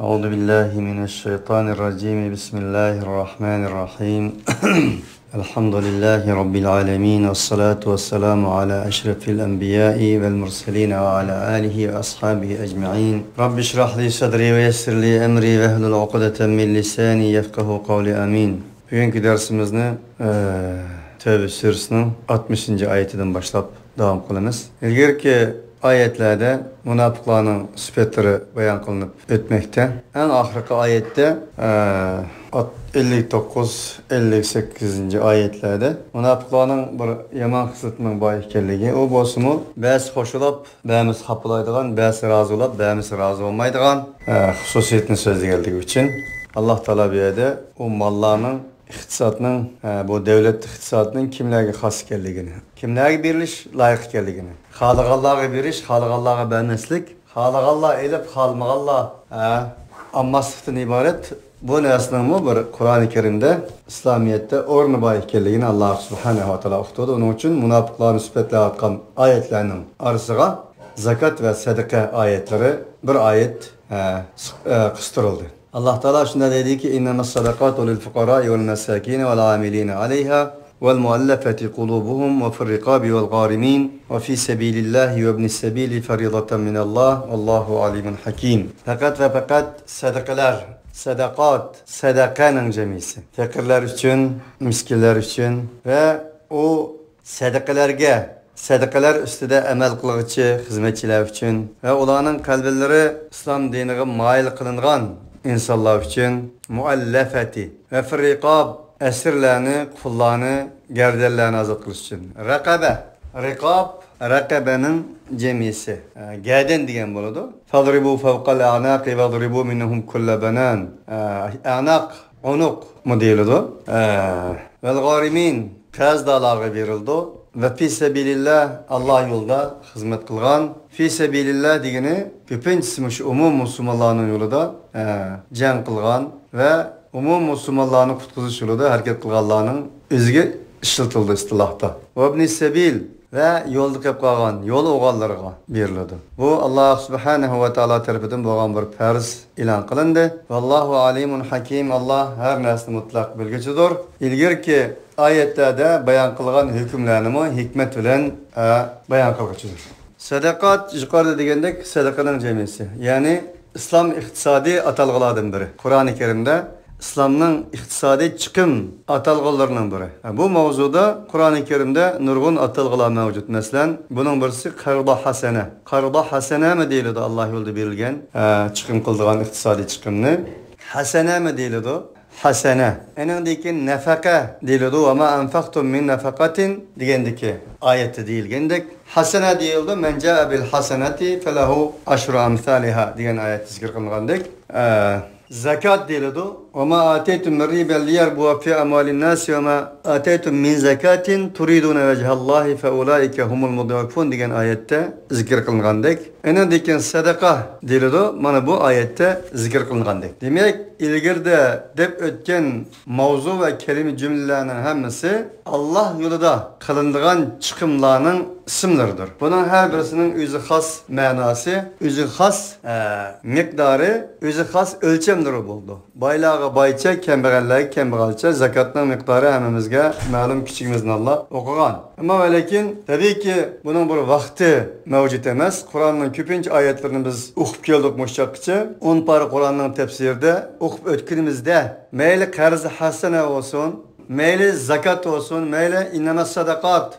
أعوذ بالله من الشيطان الرجيم بسم الله الرحمن الرحيم الحمد لله رب العالمين والصلاة والسلام على أشرف الأنبياء والمرسلين وعلى آله وأصحابه أجمعين رب اشرح لي صدري ويسر لي أمري واحلل عقدة من لساني يفقه قولي آمين. Bugünkü dersimizni Tevbe suresinin 60. ayetinden başlap devam kılınız. İlgirki ayetlerde münafıkların sıfatları bayan kılınıp ötmekte. En ahirki ayette 59-58. ayetlerde münafıkların bir yaman kısıtının bayıkelliği o bosumu bəzi hoşulap, bəzi hapılaydıgan, bəzi razı olap, bəzi razı olmaydıgan hususiyetini sözü geldiği için Allah Teala bir yerde o mallarının İktisadının, bu devlet iktisadının kimlerge has ekanligini, kimlerge berilish layık ekanligini, Xalqallaga berish, Xalqallaga bermaslik, Xalqallah elib, Xalqallah ammaslikdan ibaret bu narsaning bir Qur'oni Karimda İslamiyetde o'rni bor ekanligini Alloh subhanahu va taolo uqtirdi. Onun için munofiqlarni sifatlayotgan oyatlarning orasiga zakat ve sadaka oyatları bir oyat qistirıldı. Allah Teala şunda dedi ki innamas sadaqatu lil fuqara'i vel mesakin vel amilina aleyha vel muallafati kulubuhum ve fir riqabi vel garimin ve fi sabilillahi ve ibnis sabili fariidatan min Allah vallahu alimun hakim. Fakat ve fakat sadakalar, sadakat, sadakanın cemisi. Fakirler için, miskinler için ve o sadakalar üstüde emel kılgıcı hizmetçiler için ve olanın kalbelleri İslam dinine mail kılıngan insanlar için muallafati ve firriqab esirlerini, kullarını, gerdellerini azat kılış için. Rakabenin cemisi. Gerden diyen buludu. Fadribu fevqal a'naqi vadribu minhum kulla banan. A'naq, unuk mu deyildi. Vel garimin kaz dalağı verildi. Ve fi sebilillah Allah yolda hizmet kılgan. Fi sebilillah degeni köpüncüsü umum Müslümanların yolunda can kılgan ve umum Müslümanların kutkuzuş yolunda hareket kılganlarının özgü işletildi istilahta. Ve ibnis sebil ve yolda kep kalgan yol oğallarına verildi. Bu Allah subhanahu ve taala tarafından bo'lgan bir farz ilan kılındı. Vallahu alimun hakim. Allah her narsani mutlak bilgücüdür. İlgirki ayetlerde bayan kılgan hükümlerini hikmet bilen bayan kılgıcıdır. Sadakat yukarıda degендek sadakanın cemisi. Yani İslam iktisadi atalgılardan biri. Kur'an-ı Kerim'de İslam'ın iktisadi çıkım atalgılarından biri. Bu mevzuda Kur'an-ı Kerim'de nurgun atalgılar mevcut. Mesela bunun birisi qarda hasene. Qarda hasene mi deyildi Allah yolda verilgen çıkım kıldığın iktisadi çıkımını? Hasene mi deyildi? Hasene. Enindeki nefaka deyildi ama enfaktum min nefakatin degendeki ayette deyilgendek. Hasene deyildi. Men ca'a bil hasenati felehu aşru amthaliha degen ayet zikir kılıngandak. Zakat deyildi. وَمَا آتَيْتُمْ مِنْ رِبًا لِيَرْبُوَ فِي أَمْوَالِ النَّاسِ وَمَا آتَيْتُمْ مِنْ زَكَاةٍ تُرِيدُونَ وَجْهَ اللّٰهِ فَاُولَٰئِكَ هُمُ الْمُضْعِفُونَ degen ayette zikir kılıngandak. Enindeki sadaka deyildi. Mana bu ayette zikir kılıngandak. Demek ilgirde dep ötken mavzu ve kelime cümlelerinin hemmesi Allah yolunda kılındığın çıkımlarının isimleridir. Bunun her birisinin özü has manası, özü has miktarı, özü has ölçemleri buldu. Baylağı bayça, kembeğallığı kembeğalça, zakatının miktarı hemimizge malum küçüğümüzün Allah okugan. Ama ve lakin tabii ki bunun bir vakti mevcut emez. Kur'an'ın köpünç ayetlerini biz okup geldik muşçakçı. 10 parı Kur'an'ın tefsirde okup ötkünümüzde meyli karz hasene olsun, meyli zakat olsun, meyli innemas sadakat,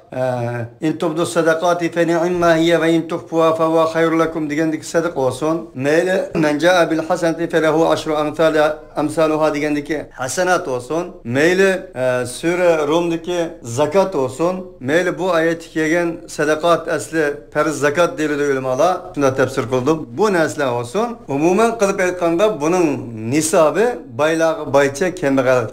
in tubdu sadakati fe ni'imma hiye ve in tuhfuha fe huve hayrun lekum degendeki sadak olsun, meyli men ca'a bil hasenati fe lehu aşru amsaluha degendeki hasenat olsun, meyli Sure Rum'daki zakat olsun, meyli bu ayet kegen sadakat asli periz zakat deyildi ulemalar, şunda tefsir kıldım. Bu nesle olsun, umumen kılıp etkanda bunun nisabı baylağı bayça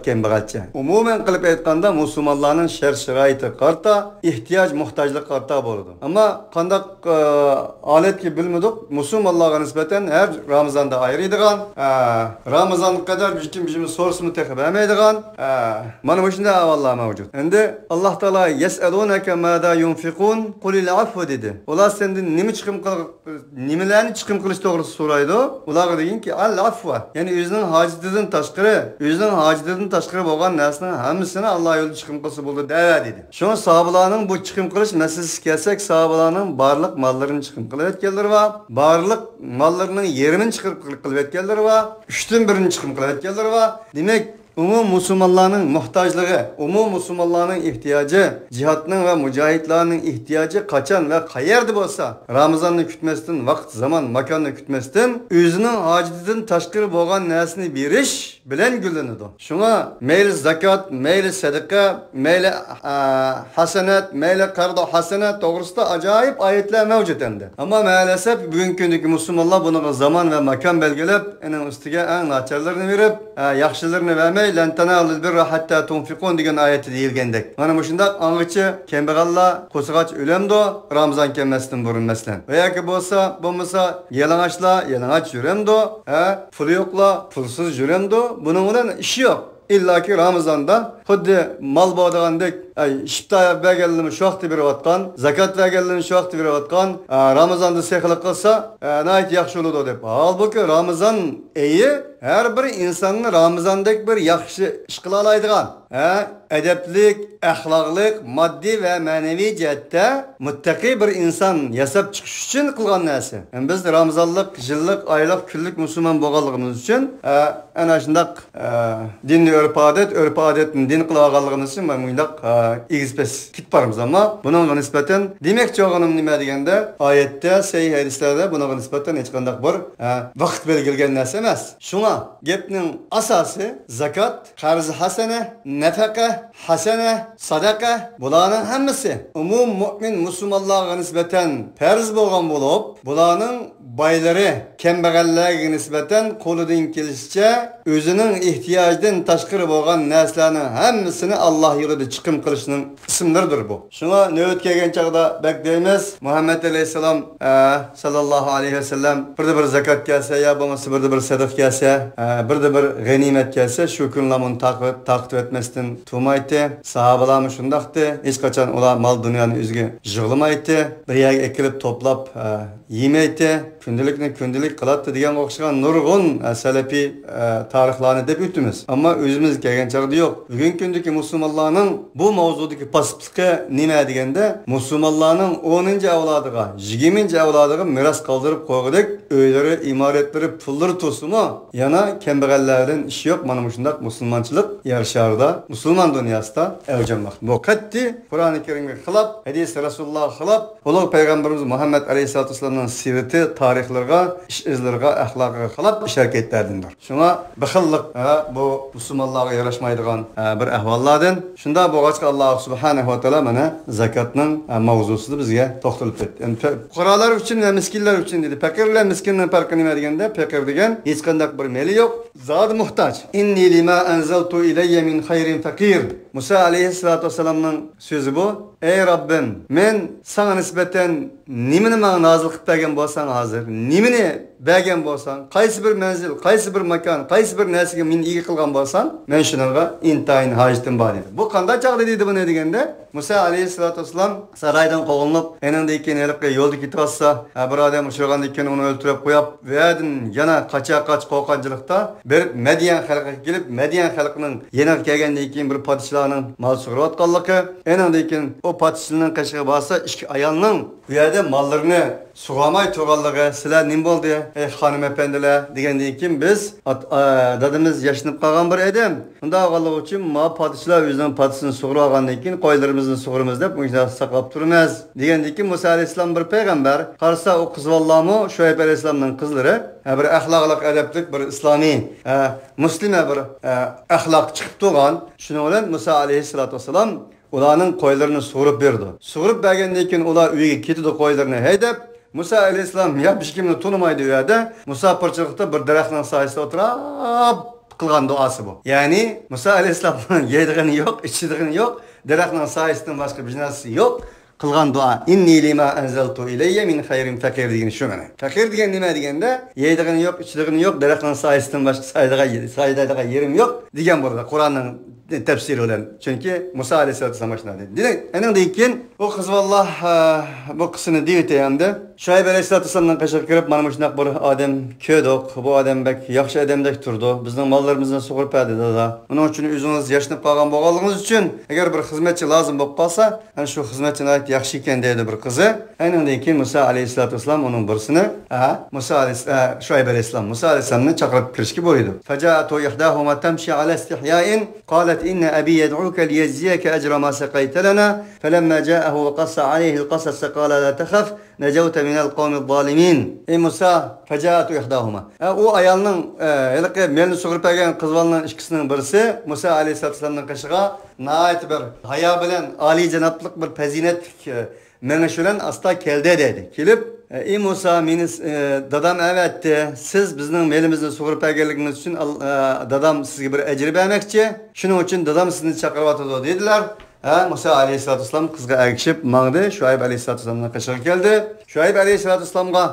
kembeğalça. Umumen qilib aytganda musulmonlarning shart-sharoiti qarta, ehtiyoj, muhtojlik qarta bo'ladi. Ammo qanday holatga bilmadik, musulmonlarga nisbatan har Ramazonda ayriydigan, Ramazon qadar bizim sorusunu tekib bermaydigan, mana bu shunday avallar mavjud. Endi Alloh taolo yasalunaka mada yunfiqun qulil afv dedi. Ular sendan nimalarni chiqim qilish to'g'risida so'raydi. Ularga deginki al afva, ya'ni o'zining hojatidan tashqari bo'lgan narsaning hammasini Alloh yo'lida chiqim qilsa bo'ldi dedi. Shuni sahobalarning bu chiqim qilish masalasiga kelsak, sahobalarning barliq mollarini chiqim qilayotganlari va barliq mollarining yarmini chiqib qilayotganlari va 1/3 chiqim qilayotganlari va demak umum musulmonlarning muhtojligi, umum musulmonlarning ehtiyoji, jihodning va mujohidlarning ehtiyoji qachon va qayerda bo'lsa, Ramazonni kutmasdan, vaqt, zaman, makonni kutmasdan, o'zining hojatidan tashqari bo'lgan narsani berish bilan gullanadi. Shunga mayli zakot, mayli sadaqa, mayli hasanat, mayli qardo hasanat to'g'risida ajoyib oyatlar mavjud endi. Ammo ma'lumot bugungi kundagi musulmonlar buni zaman va makon belgilab, uning ustiga eng nacharlarini berib, yaxshilarini vermay lan tanalul birra hatta tunfiqun degan oyatda deyilgandek. Mana bu shunday ang'ichi kambag'allar qo'sig'ach o'lamdi Ramazon kelmasdan burun masalan. Va yoki bo'lmasa yalang'och yuramdi, puli yo'qlar pulsiz yuramdi. Buning bilan ishi yo'q. İlla ki Ramazan'da xuddi mal bağdagandek şipta berganlarni shu vaqtda berayotgan, zakat berganlarni shu vaqtda berayotgan, Ramazonda sehqilib qilsa, nayt yaxshi bo'ladi deb. Halbuki Ramazon oyi har bir insonni Ramazondek bir yaxshi ish qila oladigan, adablik, axloqlik, moddiy va ma'naviy jihatda muttaqi bir inson yasab chiqish uchun qilgan narsa. Biz Ramazonlik, yillik, oylik, kunlik musulmon bo'lganligimiz uchun ana shundaq dinni örf-odatni din qilib olganligimiz uchun men bundaq egizpes kitparmiz, ammo bunga nisbatan demoqchi bo'lganim nima deganda, oyatda, sahih hadislarda bunga nisbatan hech qanday bir vaqt belgilgan narsa emas. Shunga gapning asosi zakat, qarz hasana, nafaqa hasana, sadaqa, bularning hammasi umum mu'min musulmonlarga nisbatan farz bo'lgan bo'lib, bularning boylari kambag'allarga nisbatan qo'lidan kelishicha o'zining ehtiyojidan tashqari bo'lgan narsalarning hammasini Alloh yo'lida chiqim qilishning ismlaridir bu. Shunga navbat kelgan chaqda bak deymiz, Muhammad alayhisalom sallallohu alayhi vasallam bir zakat kelsa, ya bo'lmasa bir sadaq kelsa, bir g'animat kelsa, shu kunlarni taqdim etmasdan turmaydi. Sahobalar shundaqdi, hech qachon ular mol dunyoni o'ziga yig'lamaydi, bir yerga ekilib to'plab yemaydi, kundilik qiladi degan o'xshagan nurg'un salafiy tarixlarni deb o'tamiz. Ammo o'zimiz kelgan chaqda yo'q. Bugungi kundagi musulmonlarning bu mavzudagi pastligi nima deganda, musulmonlarning 10-avlodiga, 20-avlodiga miros qoldirib qo'ygandik, uylari, imoratlari, pullari to'simi, yana kambag'allardan ish yo'q. Mana shunday musulmonchilik yer sharida, musulmon dunyosida avjlanmoqda. Bu qat'iy Qur'oni Karimga xilop, hadis Rasululloh xilop, ulug' payg'ambarimiz Muhammad alayhisolatu vasallamning sirati, tarixlarga, ish izlariga, axloqiga xilop ish harakatlardandir. Shunga bixillik bu musulmonlarga yarashmaydigan bir ahvollardan. Shunda bo'lg'achqa Alloh subhanahu va taolo mana zakatning mavzusida bizga to'xtalib ketdi. Endi fuqarolar uchun va miskinlar uchun dedi. Fakirlar miskinning farqi nima deganda, fakir degan hech qanday bir meli yo'q, zot muhtoj. Inni lima anzaltu ilayya min khayrin fakir. Musa alayhissalatu vasallamning so'zi bu. Ey Rabbim, men sana nisbatan nimani menga nozil qilib bergan bo'lsang hozir, nimani bergan bo'lsang, qaysi bir manzil, qaysi bir makon, qaysi bir narsaga meni ega qilgan bo'lsang, men shunga intayin hojitim bor dedi. Bu qanday chaqda dedi buni deganda, Musa alayhissalatu vasallam saroydan qo'g'inib, eningdan keyin elibga yo'lda ketyapsa, bir odam uchragandan keyin uni o'ltirib qo'yib, bu yerdan yana qoch qo'rqonchilikda bir Madian xalqiga kelib, Madian xalqining yana kelgandan keyin bir podshohning mol sug'urayotganligi, eningdan keyin o podshohning qashig'i bo'lsa, ikki ayolning bu yerda mollarini sug'amay turganligi, sizlar nim bo'ldi, ey xonim efendilar degandan keyin biz dadimiz yashnib qolgan bir edim. Unda o'g'illik uchun ma podshohlar o'zining podshohini sug'urib olgandan keyin qo'ylarimizni sug'urimiz deb bunga saqlab turamiz degandan keyin Musa alayhisalom bir payg'ambar, qarasa o qizvallarmi Shoyib alayhisalomning qizlari bir axloqlik, adablik, bir islomiy, muslima bir axloq chiqib turgan. Shuning bilan Musa alayhisalatu vasallam ularning qo'ylarini sug'urib berdi. Sug'urib bergandan keyin ular uyiga ketdi, qo'ylarini haydab, Musa alayhisalom hech kimni tunimaydi u yerda, musofirchilikda bir daraxtning soyasida o'tirib qilgan duosi bu. Ya'ni Musa alayhissalomning yeydigani yo'q, ichdigani yo'q, daraxtning soyasidan boshqa bir narsasi yo'q. Qilgan duo inni lima anzaltu ilayya min khayrin fakir degan shu mana. Fakir degan nima deganda yeydigani yo'q, ichdigani yo'q, daraxtning soyasidan boshqa soyadaga yerim yo'q degan bo'ladi. Qur'onning tafsiri bilan. Chunki Musa alayhissalom shunday dedi. Demak, andan keyin bu qiz valloh bu qizini deydi hamda Şuayb alayhissalomdan qashib kirib, mana shunday bir odam ko'rdik. Bu odam bak yaxshi odamdek turdi. Bizning mollarimizni sug'urib berdi dada. Buning uchun o'zingiz yashnab qolgan bo'lganligingiz uchun agar bir xizmatchi lozim bo'lib qolsa, ana shu xizmatchini yaxshi ekan dedi bir qizi. Aynan keyin Musa alayhissalom uning birisini, Şuayb alayhissalom Musa alayhissalomni chaqirib kirishga bo'ldi. Faja'atu ihdahuma tamshi ala istihya'in qalat inna abi yad'uka liyajziyaka ajra ma saqayta lana falamma ja'ahu wa qassa alayhi al-qasas qala la takhaf najawta min al-qawmi adh-dhalimin. Ey Musa, faja'atu ihdahuma. O ayolning ilqi melni sug'urib bergan qizlarning ikkisining birisi Musa alayhissalomning qishiga nayt bir hayo bilan oliy janoblik bir fazilatlik meni shulan asta keldi dedi. Kelib ey Musa meni dadam aytdi, siz bizning melimizni sug'urib berganligingiz uchun dadam sizga bir ajr bermoqchi. Shuning uchun dadam sizni chaqiryapti dedilar. Musa alayhissalom qizga ergishib mangdi. Şuayb alayhissalomning qishiga keldi. Şuayb alayhissalomga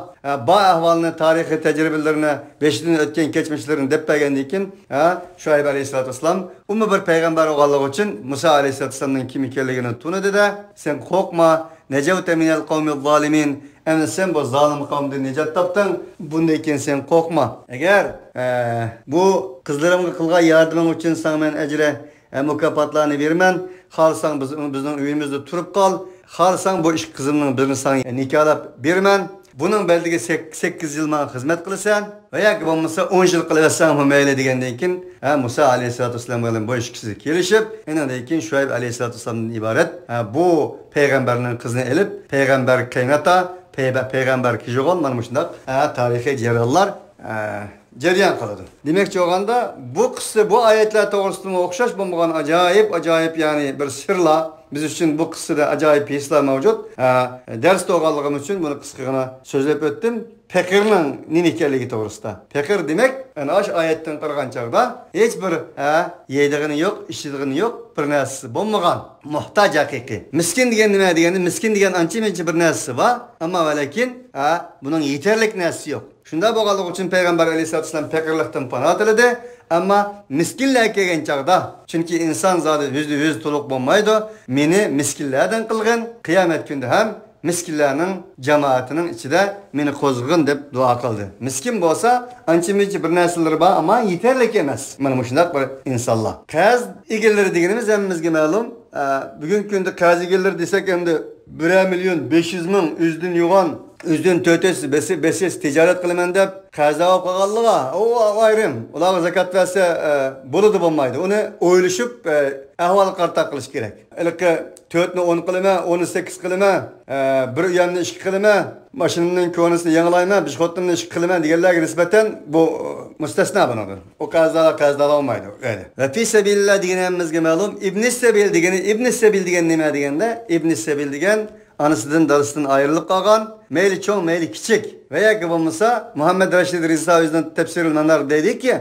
bu ahvolni, tarixiy tajribalarini, 5 yildan o'tgan kechmishlarini deb bergandan keyin Şuayb alayhissalom umma bir payg'ambar bo'lganligi uchun Musa alayhissalomning kim ekanligini tunidi-da, sen qo'rqma, najawta minal qawmiz zalimin. Endi sen bu zalim qavmdan najot topding. Bundan keyin sen qo'rqma. Agar bu qizlarimga qilgan yordaming uchun senga men ajra mukofotlarni berman. Xalsan bizning uyimizda turib qol. Xalsan bu ish qizimning birini senga nikohlab berman. Buning beldiga 8 yil men xizmat qilasan va yoki bo'lmasa 10 yil qilasan mayli degandan keyin Musa alayhissalom bilan bu ishkisi kelishib, undan keyin Şuayb alayhissalomdan iborat bu payg'ambarning qizini elib payg'ambar qaynota payg'ambar kijigon mana shunday tarixiy jarayonlar jarayon qiladi. Demakchi bo'lganda bu qissa bu oyatlar to'g'risida o'xshash bo'lmagan ajoyib ya'ni bir sirlar biz uchun bu qissada ajoyib hislar mavjud. Dars to'g'riligim uchun buni qisqagina so'zlab o'tdim. Fakirning nima ekanligi to'g'risida. Fakir demak, ana o'sha oyatdan qaragan chog'da hech bir yeydig'ini yo'q, ichdig'ini yo'q, bir narsasi bo'lmagan, muhtoj haqiqiy. Miskin degan nima degani? Miskin degan ancha-muncha bir narsasi bor, ammo lekin buning yetarlik narsasi yo'q. Shunda bo'lganligi uchun payg'ambar alayhissalom fakirlikdan panoh tiladi, ammo miskinlar kelgan chog'da, chunki inson zoti %100 to'liq bo'lmaydi. Meni miskinlardan qilgin, qiyomat kunida ham miskinlarning jamoatining ichida meni qo'zg'in deb duo qildi. Miskin bo'lsa, ancha-muncha bir narsalar bor, ammo yetarli emas. Mana shunday bir insonlar. Qarz egalari deganimiz hammamizga ma'lum. Bugungi kunda qarz egalari desak endi 1 million 500 ming o'zidan yo'g'on o'zidan 400 tijorat qilaman deb qarz olib qolganliga u ayrim. Ular zakat versa bo'ladi bo'lmaydi. Uni o'ylashib ahvol qarta qilish kerak. Ilqi 4 ni 10 qilma, 18 qilma, bir uyamni 2 qilma, mashinamning ko'nisini yangilayman, bir xotinimni 2 qilma deganlarga nisbatan bu mustasno bunadir. O qarzlar olmaydi. Va fi sabilillah deganimizga ma'lum. Ibn sabil degan nima deganda? Ibn sabil degan anasidan darisidan ayrilib qolgan, meyli cho'ng, meyli kichik va yoki bo'lmasa Muhammad Rashid Rizo o'zining tafsirlarida dediki,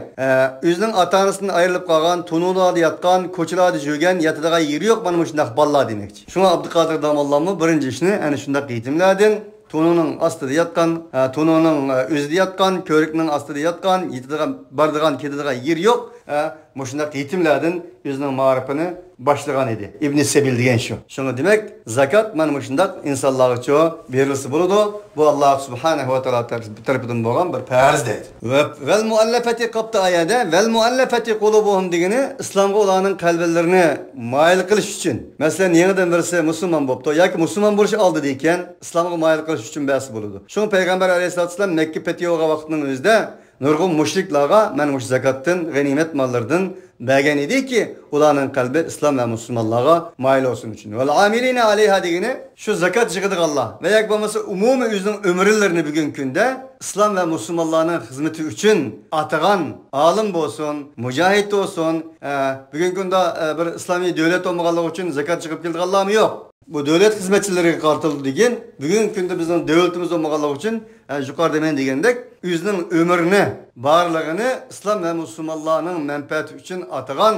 o'zining ota-onasidan ayrilib qolgan, tunularda yotgan, ko'chalarda yurgan, yatadigan yeri yo'q mana shunday bolalar demakchi. Shunga Abduqodir Damallohmi birinchi ishni ana shunday yetimlardan Tununing ostida yotgan, tununing o'zida yotgan, ko'rikning ostida yotgan, yetadigan, boradigan, ketadigan yer yo'q. Mushunday yetimlardan o'zining ma'rifini boshlagan edi. Ibn Sabil degan shu. Shunga demak, zakat mana mushunday insonlarga berilsa bo'ladi. Bu Alloh subhanahu va taolo tarafidan bo'lgan bir farz deydi. Vel muallafati qabta ayada vel muallafati qulubuhum degani islomga ularning qalblarini moyil qilish uchun. Masalan, yangidan birisi musulmon bo'pti yoki musulmon bo'lish oldida ekan, islomga moyil qilish uchun bas bo'ladi. Shu payg'ambar alayhissalom Makka fatiyoga vaqtining o'zida nurg'un mushriklarga mana mush zakatdan, g'animat mollardan bergan ediki, ularning qalbi islom va musulmonlarga moyil bo'lsin uchun. Val amilina alayha degani shu zakat yig'idi Allah va yoki bo'lmasa umumiy o'zining umrlarini bugun kunda islom va musulmonlarning xizmati uchun atagan olim bo'lsin, mujohid bo'lsin, bugun kunda bir islomiy davlat bo'lmaganligi uchun zakat chiqib kelganlarmi yo'q. bu devlet hizmetçileriga qartildi degan bugungi kunda bizning davlatimiz bo'lmaganligi uchun yuqorida men degandek o'zining umrini borlig'ini islom va musulmonlarning manfaati uchun atagan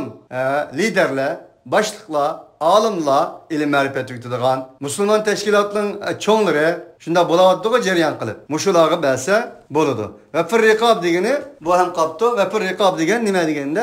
liderlar, boshliqlar, olimlar, ilm ma'rifat yutadigan musulmon tashkilotlarning cho'nglari shunda bo'layotdiga jarayon qilib mushularga bersa bo'ladi. Va firriqob degani bu ham qopti va firriqob degan nima deganda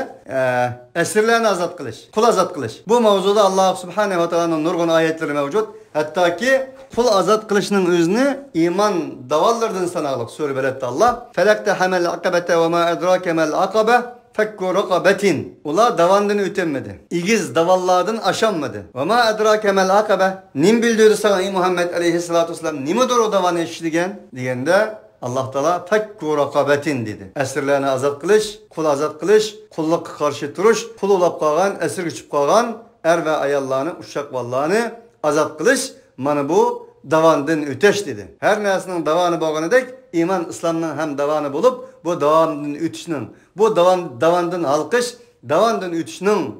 asirlarni ozod qilish, qul ozod qilish. Bu mavzuda Alloh subhanahu va taoloning nurg'un oyatlari mavjud. Hattoki qul ozod qilishning o'zini iymon davollardan sanaqliq so'rab beradi Alloh. Falaqta hamal aqabata va ma adraka mal aqaba fakku raqabatin. Ular davandan o'tmedi. Igiz davallardan aşanmadı. Ve ma adrake mel akabe. Nim bildirdi sana ey Muhammed aleyhissalatu vesselam. Nimedir o davanı eşitligen? Diyende Allah Teala fakku raqabatin dedi. Esirlerini azat kılış, kul azat kılış, kulluk karşı duruş, kul olap kalan, esir güçüp kalan er ve ayallarını, uşak vallarını azat kılış. Mana bu davandan öteş dedi. Her nesinin davanı bağını dek, iman İslam'ın hem davanı bulup, bu davandan ötüşünün, bu davandan halkış, davandan ötüşünün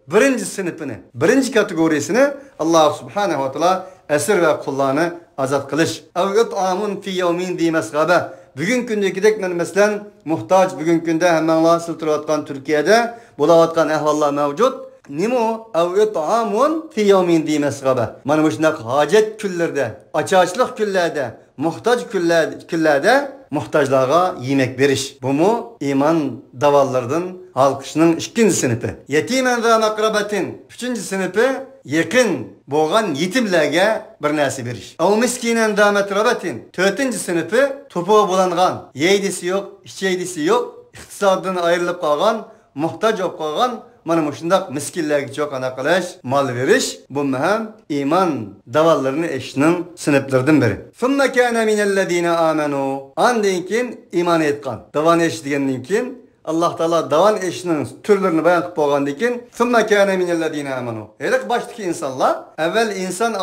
birinci sınıfını, birinci kategorisini Allah subhanahu wa ta'ala esir ve kullarını azat kılış. Evgıt amun fi yevmin di mesgabe. Bugün gündeki mesela muhtaç bugün günde hemen sıltırıvatkan Türkiye'de bulavatkan ehvallar mevcut. Nimo evgıt amun fi yevmin di mesgabe. Mana bu şundak hacet küllerde, açıklık küllerde, muhtaç küllerde muhtaçlara yemek veriş. Bu mu iman davallardan halkışının ikinci sınıfı. Yetimen ve makrabetin üçüncü sınıfı yakın boğan yetimlerge bir nasi veriş. O miskinen ve metrabetin dördüncü sınıfı topuğa bulangan, yeydisi yok, içeydisi yok, iktisadından ayrılıp kalgan, muhtaç olup kalgan mana mushundaq miskinlarga çok ana qilish, mal verish bu ham iman davallarını eşinin sınıflardan biri. Summa kana minellezina amanu. Andan keyin iman etgan. Davan eş degandan keyin Allah Teala davan eşinin türlerini bayan qilib bo'lgandan keyin summa kana minellezina amanu. Elik başdaki insanlar evvel insan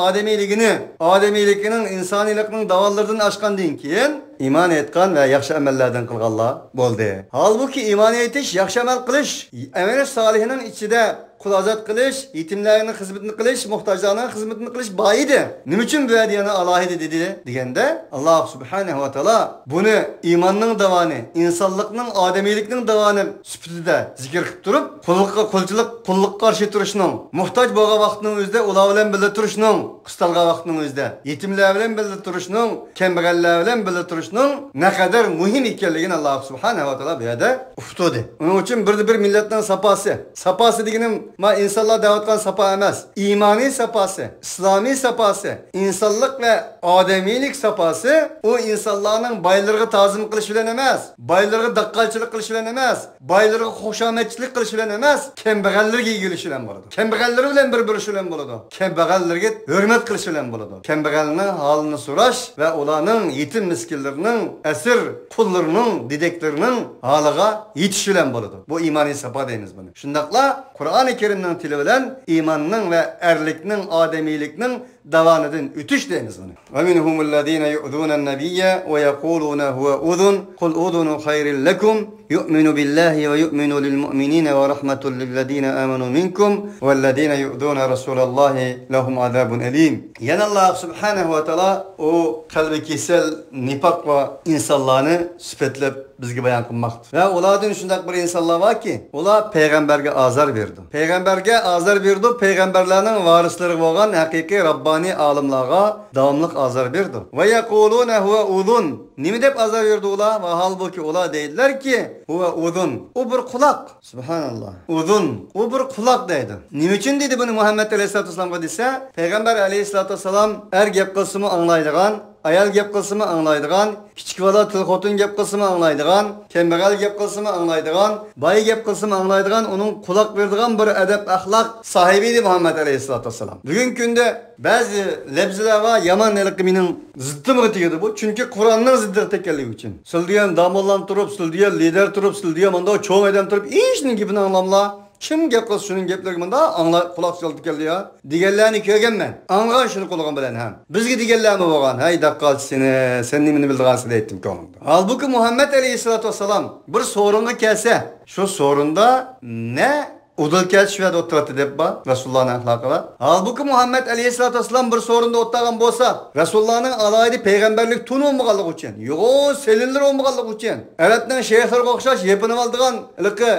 ademiyliginin insanilikning davallardan aşqandan keyin iman etgan ve yaxshi amallardan qilganlar bo'ldi. Halbuki iman etish, yaxshi amal qilish, amel salihinin içinde kul azat qilish, yetimlarning xizmatini qilish, muhtojlarning xizmatini qilish boyidi. Nima uchun bu hadiyani alohida dedi deganda Alloh subhanahu va taolo buni iymonning davoni, insonlikning, odamiylikning davoni sifatida zikr qilib turib, qulluq qarshi turishning, muhtoj bo'lgan vaqtning o'zida ular bilan birga turishning, qistalgan vaqtning o'zida yetimlar bilan birga turishning, kambag'allar bilan birga turishning naqadar muhim ekanligini Alloh subhanahu va taolo bu yerda uqtirdi. Uning uchun bir millatning sapasi deganim ma insanlar davatkan sapa emas. İmani sapası, İslami sapası, insanlık ve ademilik sapası o insanların baylarını tazim kılış bilen emez. Baylarını dakkalçılık kılış bilen emez. Baylarını hoşametçilik kılış bilen emez. Kembeğallerine ilgili bilen boladı. Kembeğalleri bilen bir bilen boladı. Kembeğallerine hürmet kılış bilen boladı. Kembeğalinin halini soraş ve olanın yetim miskinlerinin, esir kullarının, dideklerinin halıga yetiş bilen boladı. Bu imani sapa deyiniz bunu. Şundakla Kur'an-ı Kerim'den tilibilen imanının ve erlikinin, ademilikinin davanıdın ütüş deyiniz bunu. Ve minhumullezine yu'zunen nebiyye ve yekulune huve uzun kul uzunu hayril lekum yu'minu billahi ve yu'minu lil mu'minine ve rahmetul lillezine amenu minkum vellezine yu'zune Resulallahi lehum azabun elim. Yani Allah subhanahu ve teala o kalbi kesel nifak ve insanlarını süpetlep bizge bayan kılmaktır. Ve oladın şundak bir insanlar var ki ola peygamberge azar verdi. Peygamberge azar verdi. Peygamberlerinin varisleri olan hakiki Rabbani alimlara davamlık azar verdi. Ve yekulune huve uzun. Nimi dep azar verdi ola? Ve halbuki ola değiller ki huve uzun. O bir kulak. Subhanallah. Uzun. O bir kulak deydi. Niçin dedi bunu Muhammed Aleyhisselatü Vesselam'a dese? Peygamber Aleyhisselatü Vesselam er gep kısmı anlaydıgan, ayal gep kısmı anlaydıgan, kichik bola til xotin gep kısmı anlaydıgan, kembegal gep kısmı anlaydıgan, bay gep kısmı anlaydıgan, onun kulak verdiğin bir edep ahlak sahibiydi Muhammed Aleyhisselatü Vesselam. Bugün günde bazı lebziler var, yaman elikiminin zıttı mı gidiyordu bu? Çünkü Kur'an'ın zıttı tekelliği için. Sıldiyen damollan turup, sıldiyen lider turup, sıldiyen manda çoğun eden turup, işinin gibini anlamla. Kim gep kız şunun gepleri manda anla kulak çaldı geldi ya. Digellerini köygen ben. Anla şunu kulağım bilen hem. Bizgi digellerimi boğan. Hay dakkal seni, sen nimini bildiğansı da ettim konumda. Halbuki Muhammed Aleyhisselatü Vesselam bir sorunu kelse, şu sorunda ne udul kelish va o'tiradi deb ba Rasulullohning axloqi va. Halbuki Muhammad alayhisolatu vasallam bir so'rinda o'tirgan bo'lsa, Rasulullohning alohida payg'ambarlik tuni olmaganligi uchun, yo'q, selinlar olmaganligi uchun, Arabning shayxlariga o'xshash yepinib oldigan ilqi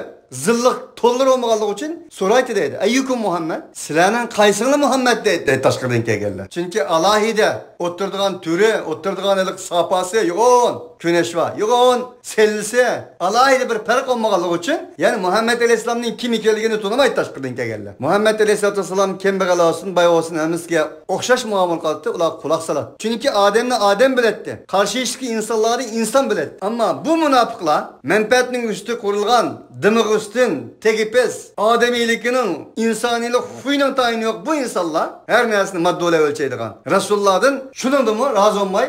zilliq to'llar olmaganligi uchun so'raydi deydi. Ayyukum Muhammad? Sizlarning qaysinglar Muhammad deydi tashqaridan kelganlar. Chunki alohida o'tirdigan turi, o'tirdigan ilq safasi yo'q, güneş var. Yo'q, selsi alohida bir farq olmaganligi uchun, ya'ni Muhammad alayhisolamning kim ekanligini tunimaydi tashqaridan kelganlar. Muhammad alayhisolatu vasallam kambag'al olsin, boy olsin, hamisiga o'xshash muomala qildi, ular quloq soladi. Chunki odamni odam biladi, qarshidagi insonlarni inson biladi. Ammo bu munofiqlar manfaatning usti qurilgan, dimiq ustin, tegipes, odamiyligining, insoniylik huvining tayini yo'q bu insonlar har narsani moddola o'lchaydigan. Rasulullohdan shuningdimi rozi bo'lmay,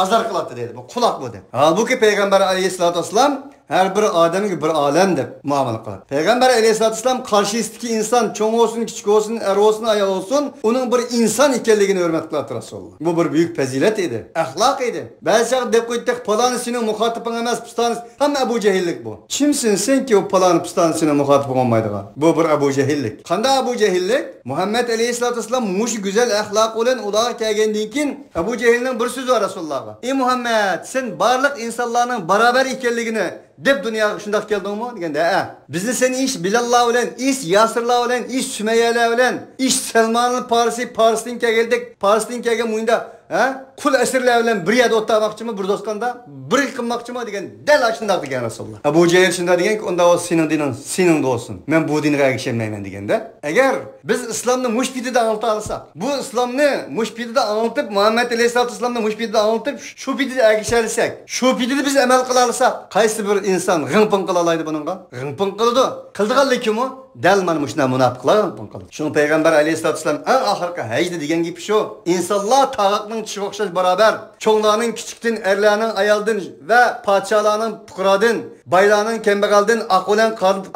azar qiladi deydi. Bu quloq bu deb. Halbuki payg'ambar alayhisolatu vasallam her bir adamga bir alem deb muomala qiladi. Payg'ambar alayhisolatu vasallam qarshisidagi inson, cho'ng olsin, kichik olsin, er olsin, ayol olsin, uning bir inson ekanligini hurmat qiladi Rasululloh. Bu bir buyuk fazilat edi, axloq edi. Ba'zan deb qo'ydik, paloni sening muxotibing emas, pistani, hamma Abu Jahillik bu. Kimsin senki o paloni pistani sening muxotibing olmaydigan? Bu bir Abu Jahillik. Qanday Abu Jahillik? Muhammad alayhisolatu vasallam mush go'zal axloq bilan ular kelgandan keyin Abu Jahilning bir so'zi var Rasulullohga. Ey Muhammad, sen barliq insonlarning barobar ekanligini deb dunyoga shunday keldingmi deganda, bizni sen ish Bilalloh bilan, ish Yasirlar bilan, ish Sumayyalar bilan, ish Salmon Parisdan kelgandik, Parisdan kelgan munda, kul asirlar bilan bir yerda o'tirmoqchimi, bir do'standa, bir yil qilmoqchimi degan dal shunday degan Rasululloh. Abu Jahl shunday deganki, unda o sening dining, sening bo'lsin. Men bu dinga ergishmayman deganda, agar biz islomni mushbidida anglata olsak, bu islomni mushbidida anglitib, Muhammad alayhisolatu vasallamni mushbidida anglitib, shu bidida ergishalsak, shu bidida biz amal qila olsak, qaysi bir inson g'ingpin qila oladi buningga? G'ingpin qildi. Qildiganligimi? Dal mana shunday munofiqlar g'ingpin qildi. Shuni payg'ambar alayhisolatu vasallam eng oxirgi hajda degan gap shu. İnsanlar tağaqning tishiga o'xshash barobar, cho'nglarning kichikdan, erlarning ayoldan va podsholarning fuqarodan, baylarning kambag'aldan,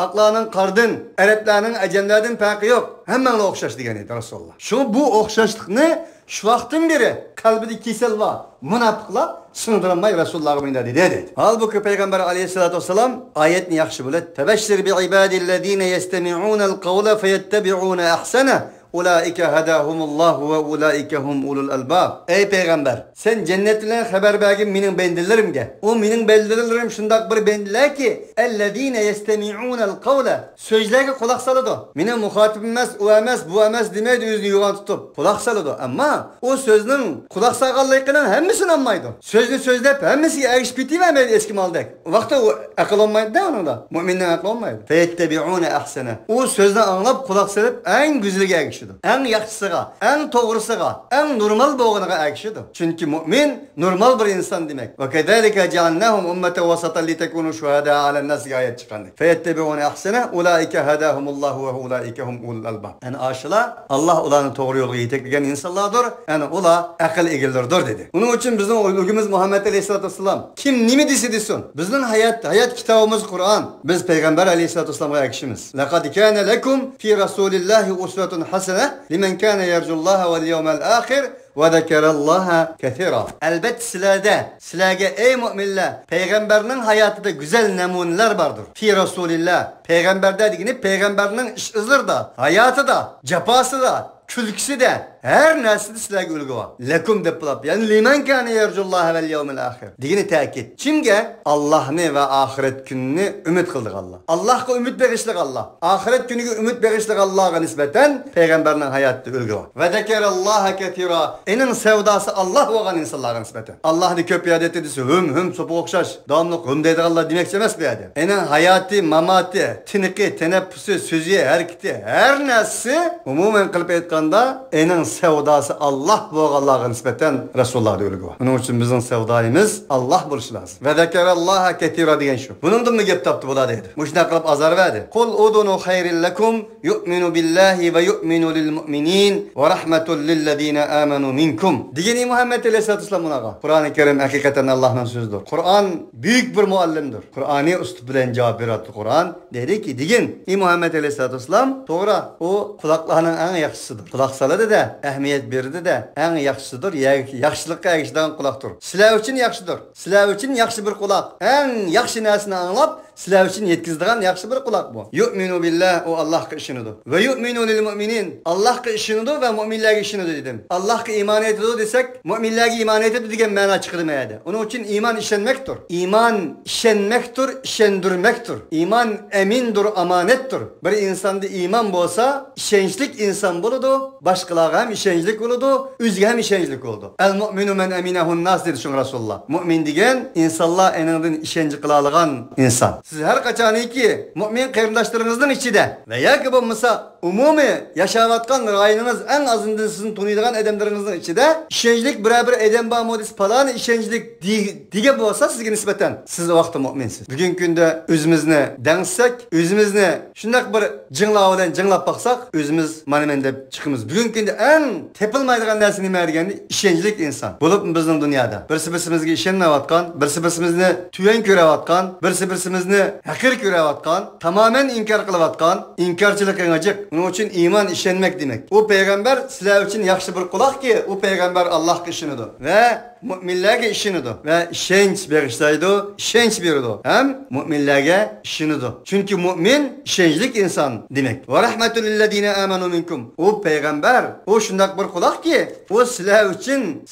aqlarning qardan, arablarning ajamlardan farqi yo'q. Hammalar o'xshash degan edi Rasululloh. Shu bu o'xshashlikni shu vaqtdan beri qalbida kasal bor munofiqlar singdirmay Rasulullohga bunday dedi. Halbuki payg'ambar alayhisolatu vasallam oyatni yaxshi biladi. Tabashshir bi ibadillazina yastami'una al-qawla fayattabi'una ahsana. Ulaika hadahumullah ve ulaika hum ulul albab. Ey payg'ambar, sen cennet bilan xabar bergin mening bendilerimga. O mening bendilerim shundoq bir bendilar ki, allazina yastami'una al-qawla. So'zlarga quloq soladi. Mening muxotibim emas, u emas, bu emas demaydi, o'zini yo'g'on tutib quloq soladi. Ammo o so'zning quloq solganligining hammasini olmaydi. So'zni so'zlab hammasiga ergishib ketavermaydi eski moldek. Vaqtda u aql olmaydi-da uningda. Mu'minning aqli olmaydi. Fayattabi'una ahsana. O so'zni anglab quloq solib eng go'zaliga ergishadi. En yaxshisiga, en to'g'risiga, en normal bo'lganiga ergishadi. Chunki mu'min normal bir inson demak. Va kadalika ja'alnahum ummatan wasatan litakunu shuhada 'alan-nas ayat chiqandi. Fayattabi'una ahsana ulaika hadahumullahu va ulaika hum ulul albab. Ana ashla Alloh ularni to'g'ri yo'lga yetaklagan insonlardir. Ana ular aql egillardir dedi. Uning uchun bizning ulugimiz Muhammad alayhisolatu vasallam kim nima desa desin, bizning hayot kitobimiz Qur'on. Biz payg'ambar alayhisolatu vasallamga ergishimiz. Laqad kana lakum fi rasulillahi uswatun hasana liman kana yarjullaha vel yawmal akhir ve zekerallaha ketira. Elbette sizlarga ey müminler, peygamberinin hayatında güzel namuneler vardır. Fi Rasulillah, peygamberde degini peygamberinin iş izleri da, hayatı da, cefası da, külküsü de, her nesli sizlarga ulgu var. Lekum deb bulab, yani liman kana yarjullaha vel yawmal akhir. Degini ta'kid. Kimga Allah'ni ve ahiret gününü ümit kıldık Allah. Allah'a ümit berişlik Allah. Ahiret günüge ümit berişlik Allah'a nispeten peygamberinin hayatı ulgu var. Ve zekerallaha ketira. Enin sevdası Allah olan insanlara nispeten. Allah'ni köp yad etti dese hüm sopu okşaş. Damlık hüm dedi Allah demek istemez bir adam. Enin hayatı, mamati, tiniki, teneffüsü, sözü, hareketi, her nesi umumen kılıp etkanda enin sevdası Allah Allah'a nispeten Resulullah'a ölgü var. Bunun için bizim sevdayımız Allah buluşu lazım. Ve zekerallaha ketira diyen şu. Bunun da mı gep taptı bula dedi. Muşna kılıp azar verdi. Kul udunu hayril lekum yu'minu billahi ve yu'minu lil mu'minin ve rahmetul lillezine amenu minkum. Diyeni Muhammed Aleyhisselatü Vesselam'a. Kur'an-ı Kerim hakikaten Allah'ın sözüdür. Kur'an büyük bir muallimdir. Kur'an'ı üstü bilen cevap verir Kur'an. Dedi ki digin. Muhammed Aleyhisselatü Vesselam doğru o kulaklarının en yaxşısıdır. Kulak saladı da ehmiyet berdi de en yaxşısıdır. Yaxşılıkka erişilen kulaktır. Sizler için yaxşıdır. Sizler için yaxşı bir kulak. En yaxşı nesini anlap sizlar uchun yetkazadigan yaxshi bir quloq bu. Yu'minu billah, u Allohga ishonadi. Va yu'minu lil mu'minin, Allohga ishonadi va mu'minlarga ishonadi dedim. Allohga iymon etadi desak, mu'minlarga iymon etadi degan ma'no chiqarmaydi. Uning uchun iymon ishonmakdir. Iymon ishonmakdir, ishondirmakdir. Iymon amindir, amonatdir. Bir insonda iymon bo'lsa, ishonchlik inson bo'ladi, boshqalarga ham ishonchlik bo'ladi, o'ziga ham ishonchlik bo'ladi. Al mu'minu man aminahu nas dedi shun Rasululloh. Mu'min degan insonlar enidan ishonch qila olgan inson. Siz har qachoniki mu'min qarindoshlaringizning ichida va yoki bo'lmasa umumiy yashayotgan rayonimiz eng azından sizin tanıydigan adamlarınızın içinde işençlik bir adam var modis falan işençlik diye olsa sizge nispeten siz o vakti müminsiz. Bugün günde özümüzne dengsek, özümüzne şundak bir cınlağıdan cınlap baksak özümüz manimende çıkımız. Bugün günde en tepilmaydigan dersini mergeni işençlik insan. Bulup bizim dünyada. Birisi birimizge işenmevatkan, birisi birimizne tüyen körevatkan, birisi birimizne hakir körevatkan, tamamen inkar kılavatkan, inkarçılık engacık. Onun için iman işenmek demek. O peygamber sizler için yaxşı bir kulak ki o peygamber Allah'a işinidir. Ve müminlerge işinidir. Ve işenç beriştaydı, işenç biridir. Hem müminlerge işinidir. Çünkü mümin işençlik insan demek. Ve rahmetul lillezine amenu minkum. O peygamber o şundak bir kulak ki o sizler için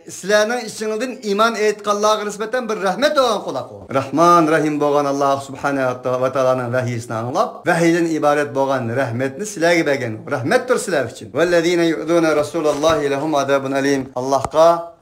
sizlerden işinizin iman etkallığa nispeten bir rahmet olan kulak o. Rahman Rahim boğan Allah subhanahu ve ta'ala'nın vahyisini anlap vahiyden ibaret boğan rahmetini sizlerge begen. Rahmettir sizler için. Vellezine yu'duna Rasulallahi lehum adabun alim.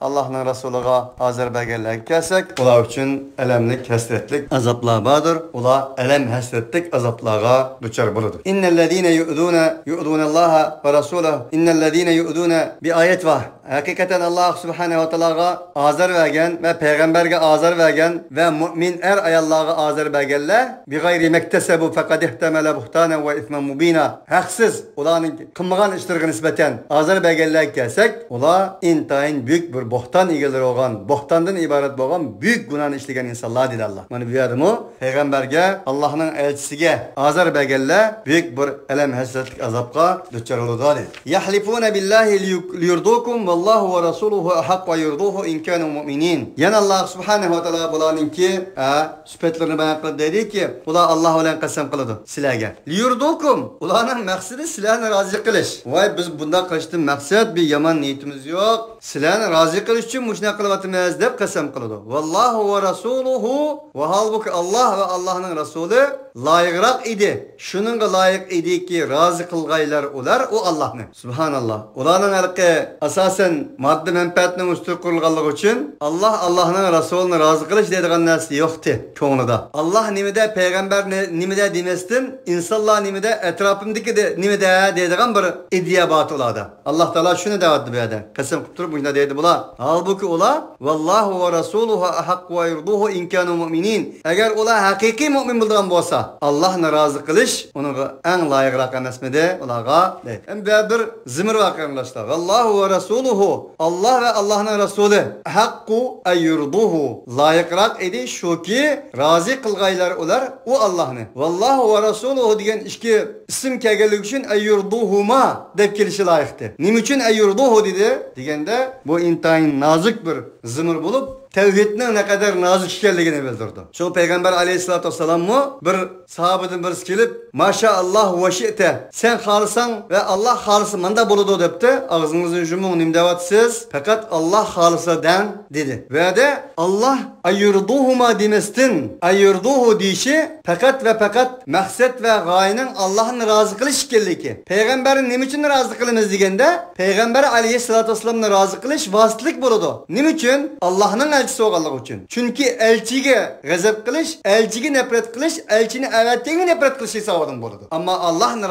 Allah'ın Resuluğa azar belgeler kesek. Ula için elemlik, hasretlik azaplar vardır. Ula elem hasretlik azaplara düşer buludur. İnnellezine yu'duna Allah'a ve Resul'a. İnnellezine yu'duna bir ayet var. Hakikaten Allah subhanehu ve ta'ala azar vergen ve peygamberge azar vergen ve mümin ayallara azar belgeler bi gayri mektesebu fekad ihtemele buhtanen ve ismen mubina. Haksız ulanın kımıgan işlerine nispeten azar belgeler kesek. Ula intayin büyük bir bohtan ilgileri olan, bohtandan ibaret olan büyük günahını işleyen insanlar dedi Allah. Yani bir adamı peygamberge, Allah'ın elçisige azar belgeler büyük bir elem hasretlik azapka düşer olur dedi. Yahlifune billahi liyurdukum vallahu ve rasuluhu ahak ve yurduhu in kanu mu'minin. Yani Allah subhanehu ve ta'ala bulanın ki süpetlerini beyan kıldı dedi ki ula Allah olan kasem kılıdı silahge. Liyurdukum ulanın maksidi silahını razı kılış. Vay biz bunda kılıştığım maksat bir yaman niyetimiz yok. Silahını razı kılış için muşna kılvatımız deyip kasem kılıdı. Vallahu ve rasuluhu ve halbuki Allah ve Allah'ın Resulü layıkrak idi. Şunun layık idi ki razı kılgaylar olar o Allah'ın. Subhanallah. Ulanın erke asasen maddi menfaatinin üstü kurulgallık için Allah'ın Resulü'nü razı kılış dediğin nersi yoktu çoğunluda. Allah nimede peygamber nimede demestin insanlar nimede etrafımdaki de nimede dediğin bir iddiyabat oladı. Allah Teala şunu devattı bir adam. Kasem kupturup buna dedi bula. Halbuki ula vallahu ve rasuluhu ahak ve yurduhu in kanu mu'minin. Eğer ula hakiki mümin bulduğun bolsa Allah'ın razı kılış onun en layıkrak emesmede ulağa değil. Hem bir zimir var arkadaşlar. Vallahu ve rasuluhu Allah ve Allah'ın Resulü hakku eyyurduhu layıkrak idi şu ki razı kılgaylar olar o Allah'ını. Vallahu ve rasuluhu diyen işki isim kegelik için eyyurduhuma dep kelişi layıktı. Nim için eyyurduhu dedi degende bu intayin nazik bir zimir bulup tevhidinin ne kadar nazik işlerliğini bildirdi. Şu Peygamber aleyhissalatü vesselam mı bir sahabeden birisi gelip maşallah ve şi'te sen halisan ve Allah halisi manda buludu depti. Ağzınızın cümün nimdevatsız fakat Allah halisa den dedi. Ve de Allah ayyurduhuma demestin. Ayyurduhu dişi fakat ve fakat maksat ve gayenin Allah'ın razı kılış işlerliği. Peygamberin nim için razı kılımız degende Peygamber aleyhissalatü vesselam'ın razı kılış vasıtlık buludu. Nim için Allah'ın elçisi oğallık için. Çünkü elçiye gazap kılış, elçiye nefret kılış, elçini evettiğine nefret kılış hesabıdan buludu. Ama Allah'ın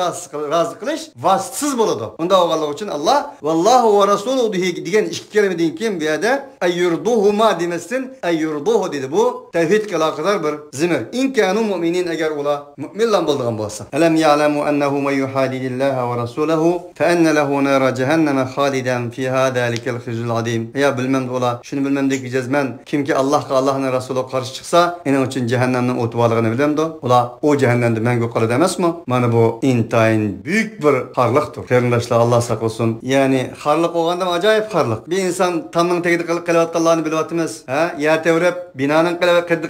razı kılış vasıtsız buludu. Onda oğallık için Allah vallahu ve rasuluhu diyen iki kelime deyin kim bir yerde eyyurduhuma demesin eyyurduhu dedi bu. Tevhid kala kadar bir zimir. İn kanu mu'minin eğer ola mü'minle bulduğun bolsa. Elem ya'lemu ennehu men yuhadidillaha ve rasulahu fe enne lehu nara cehenneme haliden fiha dalikal khizul adim. Ya bilmem ola şunu bilmem de ki cezmen bilen kimki Allah'a Allah'ın Resulü karşı çıksa onun için cehennemden otuvarlığını bilemdi. Ola o cehennemde mengu kalı demez mi? Bana bu intayin büyük bir harlıktır. Kardeşler Allah saklasın. Yani harlık olganda acayip harlık. Bir insan tamın tekidi kılıvatkallarını bilivatımız. Yer tevrep binanın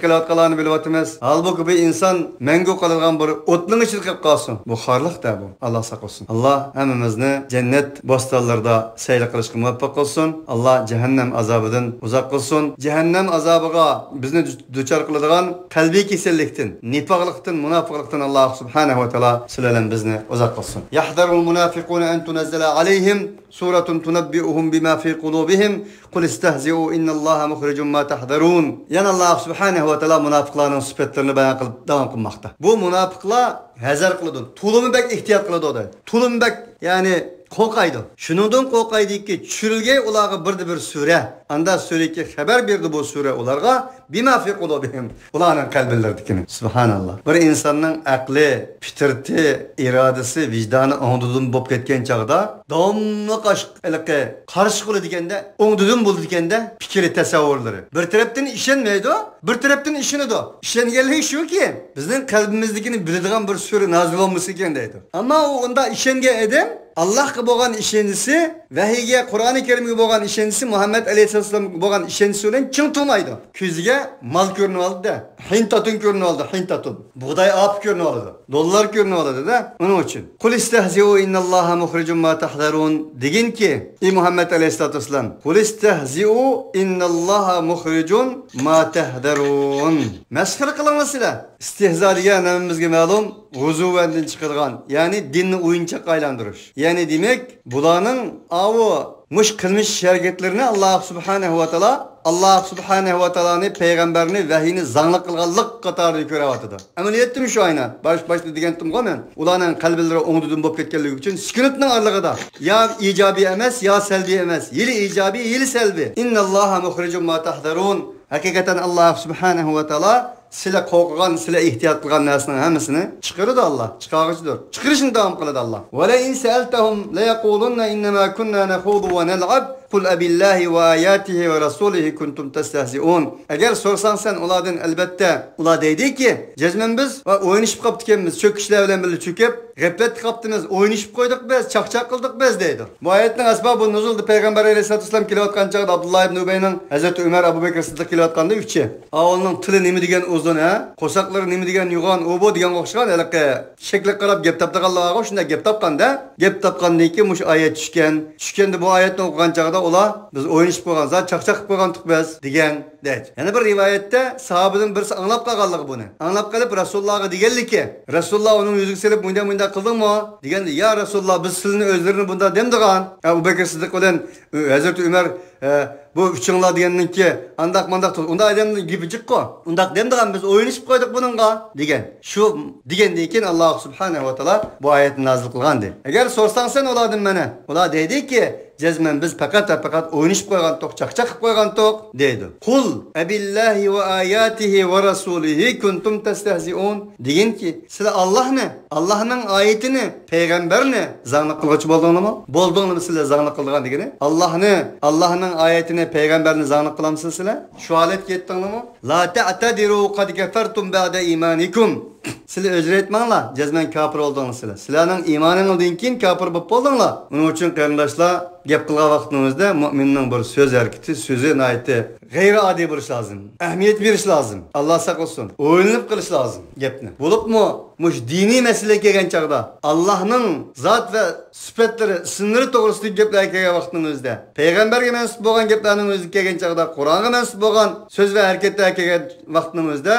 kılıvatkallarını bilivatımız. Halbuki bir insan mengu kalıgan bir otlun içi kılıp kalsın. Bu harlık da bu. Allah saklasın. Allah hemimizni cennet bostallarda seyli kılışkı muvaffak olsun. Allah cehennem azabıdan uzak olsun. Cehennem azabıga bizni düçar kıladigan kalbi kesellikten, nifaqlıktan, münafıklıktan Allah subhanahu ve taala silalen bizni uzak olsun. Yahdarul munafiquna en tunazzala aleyhim suratun tunabbi'uhum bima fi kulubihim kul istehzi'u innallaha mukhrijum ma tahdarun. Yani Allah subhanahu ve taala münafıkların sıfatlarını beyan kılıp devam kılmakta. Bu münafıklar hazır kılıdı. Tulumu bek ihtiyat kılıdı o da. Tulum bek yani qo'rqaydi. Shuningdan qo'rqaydiki, tushirilgan ularga bir sura. Anda suraki xabar berdi bu sura ularga bima fi qulubihim. Ularning qalblaridagini. Subhanallah. Bir insonning aqli, fitrati, irodasi, vijdoni o'ngdidan bo'lib ketgan chog'da, davomli qarshi qiladigan-da, o'ngdidan bo'ldi deganda fikri tasavvurlari. Bir tarafdan ishonmaydi, bir tarafdan ishonadi. Ishonganligi shuki, bizning qalbimizdagini biladigan bir sura nozil bo'lmasa ekan deydi. Ammo unda ishongan odam Allah'a bo'lgan ishonchisi, vahiyga, Qur'oni Karimga bo'lgan ishonchisi, Muhammad alayhisolamga bo'lgan ishonchisi bilan ching turmaydi. Ko'ziga mal ko'rinib oldi-da, hintatun ko'rinib oldi, hintatun. Bug'doy op ko'rinib oldi, dollar ko'rinib oldi-da. Uning uchun qul istehzi'u innalloha mukhrijum ma tahdarun deganki, ey Muhammad alayhisolam, qul istehzi'u innalloha mukhrijum ma tahdarun. Masxara qilmasizlar. İstihza degan namimizga ma'lum, g'uzuvandan chiqargan, ya'ni dinni o'yinchoqqa aylantirish. Yani demek bularning avu mush qilmish harakatlarini Allah subhanahu va taolani payg'ambarni vahiyni zangli qilganlik qatorida ko'ryapti. Amaliyotda shu aynan. Başta degandim-ku men. Ularning qalblari o'ngdidan bo'lib ketganligi uchun sukunatning orlig'ida ya ijobiy emas, ya salbiy emas. Yili ijobiy, yili salbiy. Innalloha mukhrijum ma tahdarun. Hakikaten Allah subhanahu va taolo sizlar qo'rqgan, sizlar ehtiyot qilgan narsaning hammasini chiqaradi Allah. Chiqaruvchidir. Chiqarishni davom qiladi Allah. Va la in sa'altahum la yaqulunna inma kunna nakhudu va nal'ab qul abillahi va ayatihi va rasulihi kuntum tastahzi'un. Agar so'rsan sen ulardan albatta ular deydiki, jazman biz va o'ynashib qoptikanmiz, cho'kishlar bilan birga cho'kib, g'aflat qoptimiz, o'ynashib qo'ydik biz, chaqchaq qildik biz deydi. Bu oyatning asbobi nuzulda payg'ambar alayhisolatu vasallam kelayotgan chog'da Abdullah ibn Ubayning Hazrat Umar Abu Bakr Siddiq kelayotganda uchchi. Avulning tili nima degan o'zini, qo'saqlari nima degan yo'g'on, o'bo degan o'xshagan, haliqi shakliga qarab gap topdiganlarga shunday gap topganda, gap topgandan keyin mush oyat tushganda bu oyatni o'qigan chog'da ular biz o'ynashib qo'ygan, zot chaqchaq qilib qo'ygandik biz degan deydi. Yana bir rivoyatda sahobadan birisi anglab qolganligi buni. Anglab qolib Rasulullohga deganliki, Rasululloh uning yuziga selib bunda qildingmi? Deganda, "Ya Rasululloh, biz sizning o'zlarini bunda demdigan." Abu Bakr Siddiq bilan Hazrat Umar bu uchinglar degandan-ki, andaq-mandaq unda odamning gapi jiqqa. Undaq demdigan biz o'ynashib qo'ydik buningga degan. Shu degandan keyin Alloh subhanahu va taolo bu oyatni nozil qilgandi. Agar so'rsan sen ulardan mana, ular deydiki, jazman biz faqat o'ynashib qo'ygan to'q, chaqchaq qilib qo'ygan to'q deydi. Qul abillahi va ayatihi va rasulihi kuntum tastahzi'un deganki, sizlar Allohning oyatini, payg'ambarni zangli qilg'uchi bo'ldinglarmi? Bo'ldinglarmi sizlar zangli qilgan degani? Allohning oyatini, payg'ambarni zangli qilamsizlar sizlar? Shu holatga yetdinglarmi? La ta'tadiru qad kafartum ba'da imanikum. Sizlar o'zra aytmanglar, jazman kafir oldinglar sizlar. Sizlarning iymoningizdan keyin kafir bo'lib qoldinglar. Uning uchun qarindoshlar, gap qilgan vaqtingizda mu'minning bir so'z harakati, so'zi aytdi, g'ayriodiy bo'lish lozim. Ahamiyat berish lozim. Alloh saqlasin. O'ylanib qilish lozim gapni. Bo'libmi? Mush diniy masala kelgan chaqda Allohning zot va sifatlari, ismlari to'g'risidagi gaplar kelgan vaqtingizda, payg'ambarga mansub bo'lgan gaplarning o'zi kelgan chaqda, Qur'onga mansub bo'lgan so'z va harakatlar kelgan vaqtingizda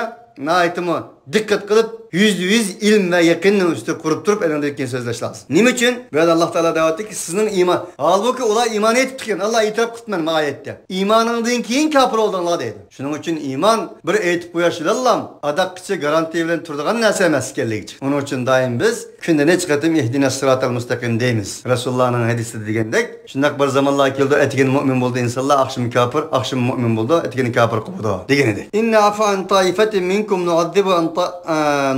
naytimi dikkat qilib %100 ilm va yaqinning ustida qurib turib elinayotgan so'zlash lozim. Nima uchun? Bu yerda Alloh taolo deyaptiki, sizning iymon, halbuki ular iymon etib turgan, Alloh e'tirof qilgan bu oyatda. Iymoningizdan keyin kafir oldinglar deydi. Shuning uchun iymon bir aytib qo'yashilallam, adaqqicha garantiya bilan turadigan narsa emas ekanligi. Uning uchun doim biz kunda necha qatim ihdinas siratal mustaqim deymiz. Rasulullohning hadisida degandek, shunday bir zamonlar keldi, etigan mu'min bo'ldi insonlar, oqshom kafir, oqshom mu'min bo'ldi, etigan kafir qildi degan edi. Inna afan taifatin minkum nu'azzibu an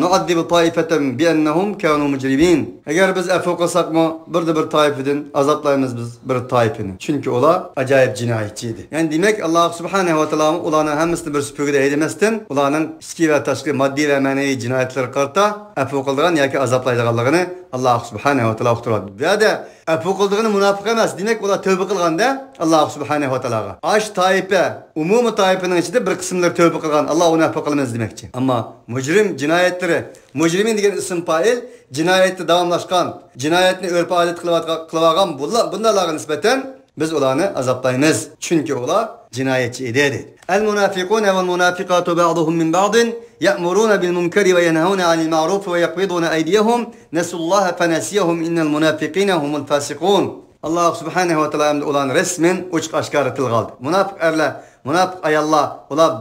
nu'addibu taifatan bi annahum kanu mujrimin. Agar biz afo qilsakmi, bir toifadan azoblaymiz biz bir toifani. Chunki ular ajoyib jinoyatchi edi. Ya'ni demak Alloh subhanahu va taolo ularning hammasini bir supugida haydamasdan, ularning ichki va tashqi moddiy va ma'naviy jinoyatlarga qarta afo qilgan yoki azoblaydiganligini Alloh subhanahu va taolo uqtiradi. Bu yerda afo qildigani munofiq emas. Demak ular tavba qilganda Alloh subhanahu va taologa ash toifa, umumiy toifaning ichida bir qismlar tavba qilgan, Alloh uni afo qilamiz demoqchi. Ammo mujrim jinoyatlari, mujrimin degan ism fa'il jinoyatni davomlashgan, jinoyatni urf odat qilib bunlarga nisbatan biz ularni azoblaymiz. Chunki ular jinoyatchi edi. El-munafiquna vel-munafiqatu ba'duhum min ba'din ya'muruna bil-munkari ve yenhauna 'anil ma'ruf ve yaqbiduna aydiyahum nasullaha fanasiyahum innal munafiqina humul fasiqun. Allah subhanahu wa ta'ala ularni resmen ochiq oshkora tilga oldi. Munofiq erlar, munofiq ayollar ular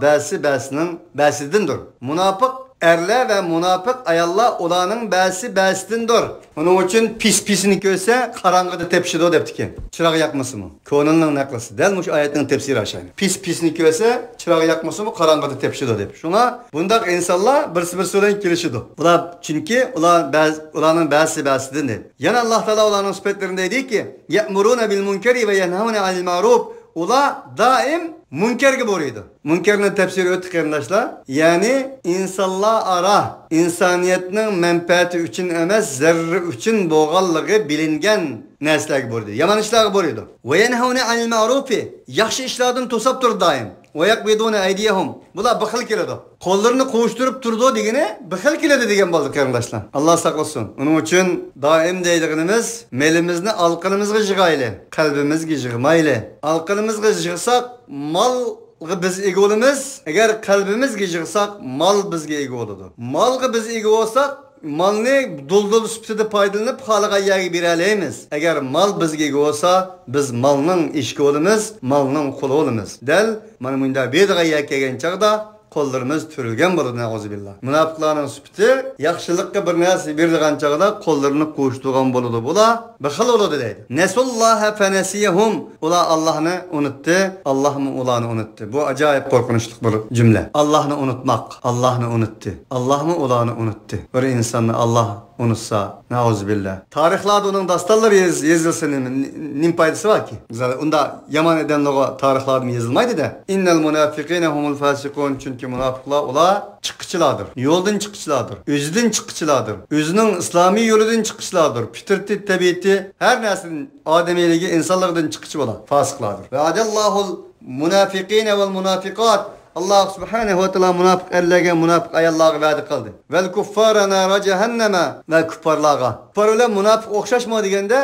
ba'sidindir. Munofiq erlar ve munofiq ayollar ularning ba'sidindir. Onun için pisini görse karangıda tepşido deptiki. Çırağı yakması mı? Konunun naklası. Del muş ayetin tefsiri aşağı. Pisini görse çırağı yakması mı? Karangıda tepşido dep. Şuna bundak insanlar bir söylen girişido. Ular çünkü ularның ba'sidinden değil. Yani Allah Teala ularның sıfatlarında dedi ki: "Ya'muruna bil munkari ve yenhauna 'anil ma'ruf." Ular daim münkerge boruydu. Münkerinin tefsiri ötü kardeşler. Yani insanlar ara, insaniyetinin menfaati üçün emas, zerre üçün boğallığı bilingen neslerge boruydu. Yaman işlerge boruydu. Ve yenhaune anil ma'rufi. Yaxşı işlerden tosap durdu daim. Ve yakbidune aydiyahum. Bular bıxıl keledi. Kollarını kovuşturup durdu degene bıxıl keledi degen boldu kardeşler. Allah saklasın. Onun için daim deydiğimiz melimizni alqınımızga jigayli, kalbimizga jigmayli. Alqınımızga jigsak mal biz ega olamiz. Agar qalbimizga jigsak mal bizga ega bo'ladi. Malga biz ega olsak malni dul sifatida foydalanib xalqqa yerga bera olamiz. Agar mal bizga ega olsa biz malning ishga olamiz, malning quli olamiz. Dal mana bunda bediga yer kelgan chaqda qo'llarimiz turilgan bo'ladi na'uzubillah. Munofiqlarning sifati yaxshilikka bir narsa berdigan chaqda qo'llarini qo'shtirgan bo'ladi. Bular bixil bo'ladi deydi. Nasulloha fanasiyahum. Ular Allohni unutdi, Allohmi ularni unutdi. Bu ajoyib qo'rqinchli bir jumla. Allohni unutmoq, Allohni unutdi. Allohmi ularni unutdi. Bir insonni Alloh unutsa, na'uzubillah. Tarixlarda uning dastanlari yozilsa nim foydasi var ki? Unda yaman edenlere tarixlarda yozilmaydi-da. Innal munafiqina humul fasiqun. Çünkü munafiqlar ular chiqqichilardir. Yo'ldan chiqqichilardir. O'zidan chiqqichilardir. O'zining islomiy yo'lidan chiqqichilardir. Fitrati, tabiati, har narsadan odamiyligi, insonlardan chiqqichi bo'ladi. Fasiqlardir. Va adallohul munafiqina vel munafiqat. Allah subhanahu wa ta'ala munafiq erlarga, munafiq ayollarga va'da qildi. Vel kuffara nara cehenneme ve kuffarlarga. Kuffar bilan munafiq o'xshashmi deganda,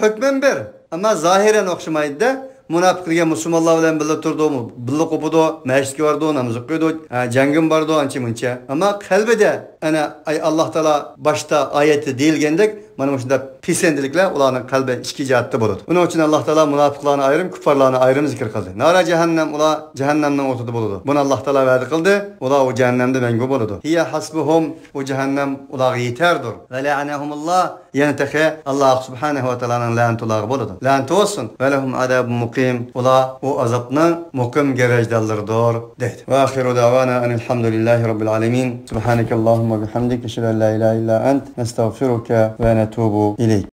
hukmen bir, ama zahiren o'xshamaydi-da. Munafiq degan musulmonlar bilan birga turdimi, birga qo'pidi, masjidga bordi, namoz o'qiydi, jangim bordi, ancha-muncha. Ammo qalbida ana Alloh taolo boshda oyatda deyilgandek, mana shunda pisendiliklar ularning qalbi ichki jihatda bo'ladi. Uning uchun Alloh taolo munofiqlarni ayrim, kuffarlarni ayrim zikr qildi. Nara jahannam, ular jahannamning o'rtada bo'ladi. Buni Alloh taolo va'da qildi, ular o jahannamda mangu bo'ladi. Hiya hasbuhum, o jahannam ularga yetardir. Va la'anahumulloh, yana taqa Alloh subhanahu va taoloning la'natullari bo'ladi. La'nat olsun. Va lahum adabun muqim. Ular o azobni muqim garajdalardir deydi. Va axiru davana alhamdulillahi robbil alamin. Subhanakallahumma bihamdik, ashhadu an la ilaha illa ant, nastagfiruka va natubu ilayk.